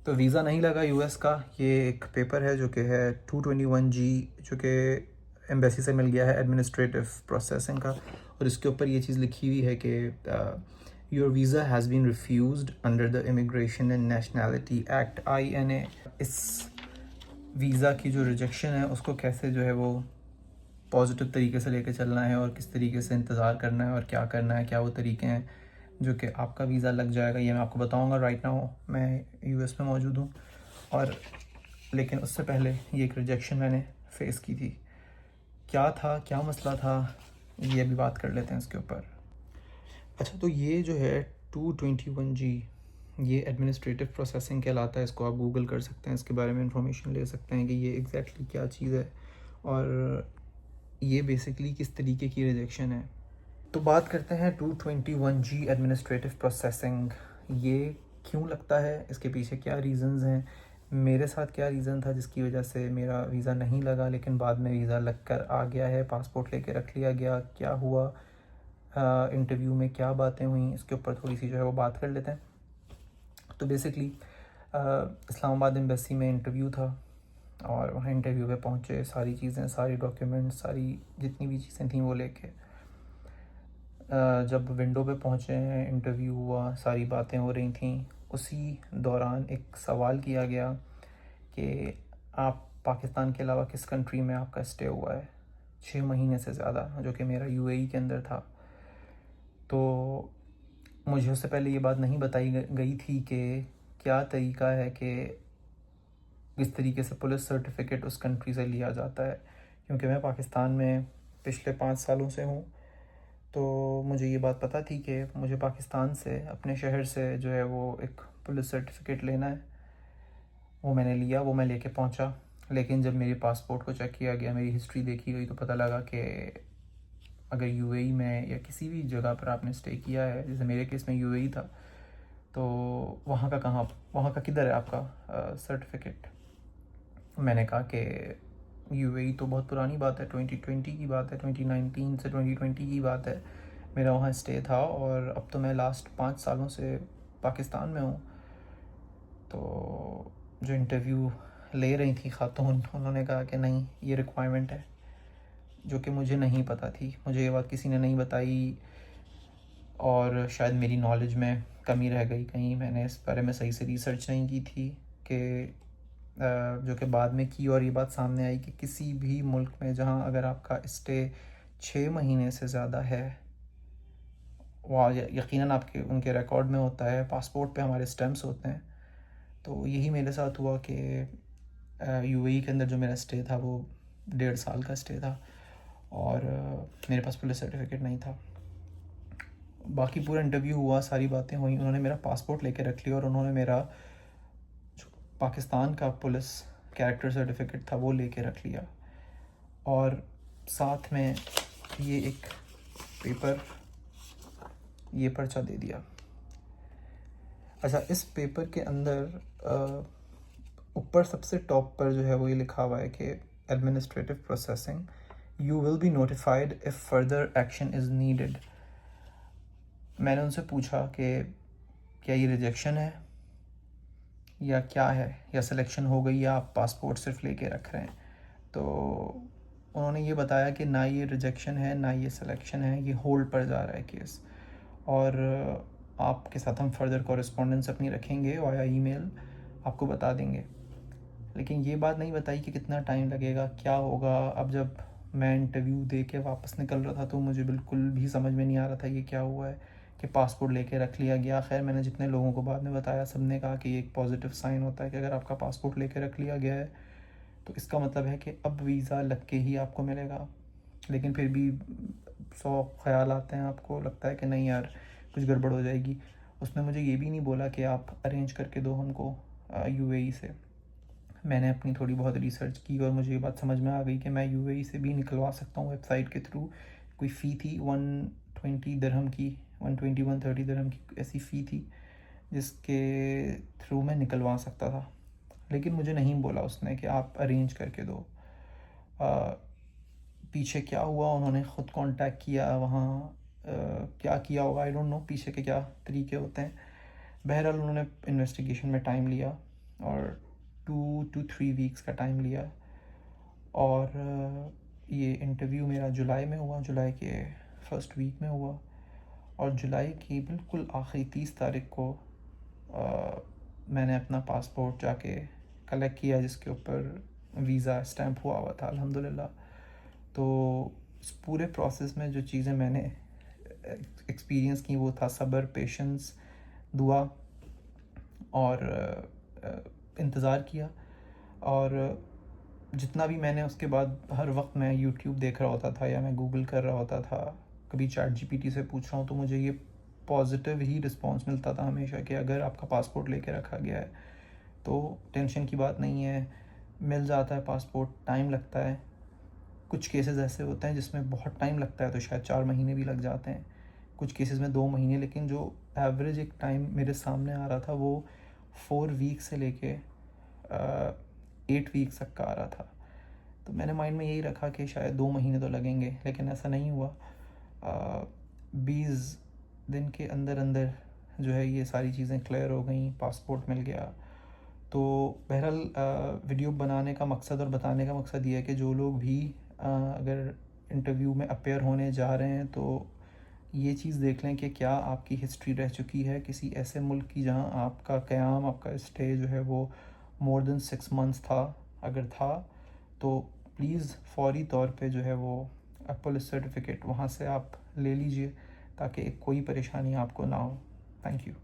तो वीज़ा नहीं लगा यूएस का। ये एक पेपर है जो कि है 221G, जो कि एम्बेसी से मिल गया है, एडमिनिस्ट्रेटिव प्रोसेसिंग का। और इसके ऊपर ये चीज़ लिखी हुई है कि your visa has been refused under the immigration and nationality act INA। इस वीज़ा की जो रिजेक्शन है उसको कैसे जो है वो पॉजिटिव तरीके से लेके चलना है, और किस तरीके से इंतज़ार करना है और क्या करना है, क्या वो तरीके हैं जो कि आपका वीज़ा लग जाएगा, ये मैं आपको बताऊंगा। राइट नाउ मैं यूएस में मौजूद हूँ, और लेकिन उससे पहले ये एक रिजेक्शन मैंने फ़ेस की थी। क्या था, क्या मसला था, ये अभी बात कर लेते हैं इसके ऊपर। अच्छा, तो ये जो है 221G, ये एडमिनिस्ट्रेटिव प्रोसेसिंग कहलाता है। इसको आप गूगल कर सकते हैं, इसके बारे में इंफॉर्मेशन ले सकते हैं कि ये एग्जैक्टली क्या चीज़ है और ये बेसिकली किस तरीके की रिजेक्शन है। तो बात करते हैं 221G एडमिनिस्ट्रेटिव प्रोसेसिंग। ये क्यों लगता है, इसके पीछे क्या रीज़न्स हैं, मेरे साथ क्या रीज़न था जिसकी वजह से मेरा वीज़ा नहीं लगा लेकिन बाद में वीज़ा लग कर आ गया है, पासपोर्ट लेके रख लिया गया, क्या हुआ, इंटरव्यू में क्या बातें हुई, इसके ऊपर थोड़ी सी जो है वो बात कर लेते हैं। तो बेसिकली इस्लामाबाद एम्बेसी में इंटरव्यू था, और वहाँ इंटरव्यू पे पहुँचे, सारी चीज़ें, सारी डॉक्यूमेंट्स, सारी जितनी भी चीज़ें थी वो लेके जब विंडो पे पहुँचे हैं, इंटरव्यू हुआ, सारी बातें हो रही थी, उसी दौरान एक सवाल किया गया कि आप पाकिस्तान के अलावा किस कंट्री में आपका स्टे हुआ है 6 महीने से ज़्यादा, जो कि मेरा यूएई के अंदर था। तो मुझे उससे पहले ये बात नहीं बताई गई थी कि क्या तरीका है कि किस तरीके से पुलिस सर्टिफिकेट उस कंट्री से लिया जाता है, क्योंकि मैं पाकिस्तान में पिछले 5 सालों से हूँ। तो मुझे ये बात पता थी कि मुझे पाकिस्तान से, अपने शहर से जो है वो एक पुलिस सर्टिफिकेट लेना है। वो मैंने लिया, वो मैं लेके पहुंचा। लेकिन जब मेरे पासपोर्ट को चेक किया गया, मेरी हिस्ट्री देखी गई, तो पता लगा कि अगर यूएई में या किसी भी जगह पर आपने स्टे किया है, जैसे मेरे केस में यूएई था, तो वहाँ का किधर है आपका सर्टिफिकेट। मैंने कहा कि यूएई तो बहुत पुरानी बात है, 2020 की बात है, 2019 से 2020 की बात है, मेरा वहाँ स्टे था, और अब तो मैं लास्ट 5 सालों से पाकिस्तान में हूँ। तो जो इंटरव्यू ले रही थी खातून, उन्होंने कहा कि नहीं, ये रिक्वायरमेंट है, जो कि मुझे नहीं पता थी, मुझे ये बात किसी ने नहीं बताई, और शायद मेरी नॉलेज में कमी रह गई कहीं, मैंने इस बारे में सही से रिसर्च नहीं की थी कि जो कि बाद में की, और ये बात सामने आई कि किसी भी मुल्क में जहां अगर आपका स्टे 6 महीने से ज़्यादा है, वहाँ यकीनन आपके उनके रिकॉर्ड में होता है, पासपोर्ट पे हमारे स्टैम्प्स होते हैं। तो यही मेरे साथ हुआ कि यूएई के अंदर जो मेरा स्टे था वो 1.5 साल का स्टे था, और मेरे पास पुलिस सर्टिफिकेट नहीं था। बाकी पूरा इंटरव्यू हुआ, सारी बातें हुई, उन्होंने मेरा पासपोर्ट लेके रख लिया, और उन्होंने मेरा जो पाकिस्तान का पुलिस कैरेक्टर सर्टिफिकेट था वो लेके रख लिया, और साथ में ये एक पेपर, ये पर्चा दे दिया। अच्छा, इस पेपर के अंदर ऊपर सबसे टॉप पर जो है वो ये लिखा हुआ है कि administrative processing, you will be notified if further action is needed. मैंने उनसे पूछा कि क्या ये रिजेक्शन है या क्या है, या सिलेक्शन हो गई, या आप पासपोर्ट सिर्फ लेके रख रहे हैं। तो उन्होंने ये बताया कि ना ये रिजेक्शन है ना ये सिलेक्शन है, ये होल्ड पर जा रहा है केस, और आपके साथ हम फर्दर कॉरेस्पॉन्डेंस अपनी रखेंगे वाया ईमेल, आपको बता देंगे। लेकिन ये बात नहीं बताई कि कितना टाइम लगेगा, क्या होगा। अब जब मैं इंटरव्यू दे के वापस निकल रहा था तो मुझे बिल्कुल भी समझ में नहीं आ रहा था ये क्या हुआ है कि पासपोर्ट लेके रख लिया गया। खैर, मैंने जितने लोगों को बाद में बताया, सब ने कहा कि ये एक पॉजिटिव साइन होता है कि अगर आपका पासपोर्ट लेके रख लिया गया है तो इसका मतलब है कि अब वीज़ा लग के ही आपको मिलेगा। लेकिन फिर भी 100 ख्याल आते हैं, आपको लगता है कि नहीं यार, कुछ गड़बड़ हो जाएगी। उसने मुझे ये भी नहीं बोला कि आप अरेंज करके दो हमको यूएई से। मैंने अपनी थोड़ी बहुत रिसर्च की और मुझे ये बात समझ में आ गई कि मैं यूएई से भी निकलवा सकता हूँ वेबसाइट के थ्रू। कोई फ़ी थी 120 दिरहम की, 120 130 दिरहम की ऐसी फ़ी थी जिसके थ्रू मैं निकलवा सकता था। लेकिन मुझे नहीं बोला उसने कि आप अरेंज करके दो। पीछे क्या हुआ, उन्होंने ख़ुद कांटेक्ट किया वहाँ, क्या किया होगा आई डोंट नो, पीछे के क्या तरीके होते हैं। बहरहाल उन्होंने इन्वेस्टिगेशन में टाइम लिया और 2 to 3 वीक्स का टाइम लिया। और ये इंटरव्यू मेरा जुलाई में हुआ, जुलाई के फर्स्ट वीक में हुआ। और जुलाई की बिल्कुल आखिरी 30 तारीख को मैंने अपना पासपोर्ट जाके कलेक्ट किया, जिसके ऊपर वीज़ा स्टैंप हुआ हुआ था अल्हम्दुलिल्लाह। तो इस पूरे प्रोसेस में जो चीज़ें मैंने एक्सपीरियंस की वो था सब्र, पेशेंस, दुआ और इंतज़ार किया। और जितना भी मैंने उसके बाद हर वक्त मैं यूट्यूब देख रहा होता था या मैं गूगल कर रहा होता था, कभी चैट जीपीटी से पूछ रहा हूँ, तो मुझे ये पॉजिटिव ही रिस्पांस मिलता था हमेशा कि अगर आपका पासपोर्ट लेके रखा गया है तो टेंशन की बात नहीं है, मिल जाता है पासपोर्ट। टाइम लगता है, कुछ केसेस ऐसे होते हैं जिसमें बहुत टाइम लगता है, तो शायद 4 महीने भी लग जाते हैं, कुछ केसेस में 2 महीने। लेकिन जो एवरेज एक टाइम मेरे सामने आ रहा था वो 4 वीक से लेके 8 वीक्स तक का आ रहा था। तो मैंने माइंड में यही रखा कि शायद 2 महीने तो लगेंगे, लेकिन ऐसा नहीं हुआ। 20 दिन के अंदर अंदर जो है ये सारी चीज़ें क्लियर हो गई, पासपोर्ट मिल गया। तो बहरहाल वीडियो बनाने का मकसद और बताने का मकसद ये है कि जो लोग भी अगर इंटरव्यू में अपेयर होने जा रहे हैं तो ये चीज़ देख लें कि क्या आपकी हिस्ट्री रह चुकी है किसी ऐसे मुल्क की जहां आपका क़याम, आपका स्टे जो है वो मोर देन 6 मंथ्स था। अगर था तो प्लीज़ फ़ौरी तौर पे जो है वो पुलिस सर्टिफिकेट वहाँ से आप ले लीजिए, ताकि कोई परेशानी आपको ना हो। Thank you.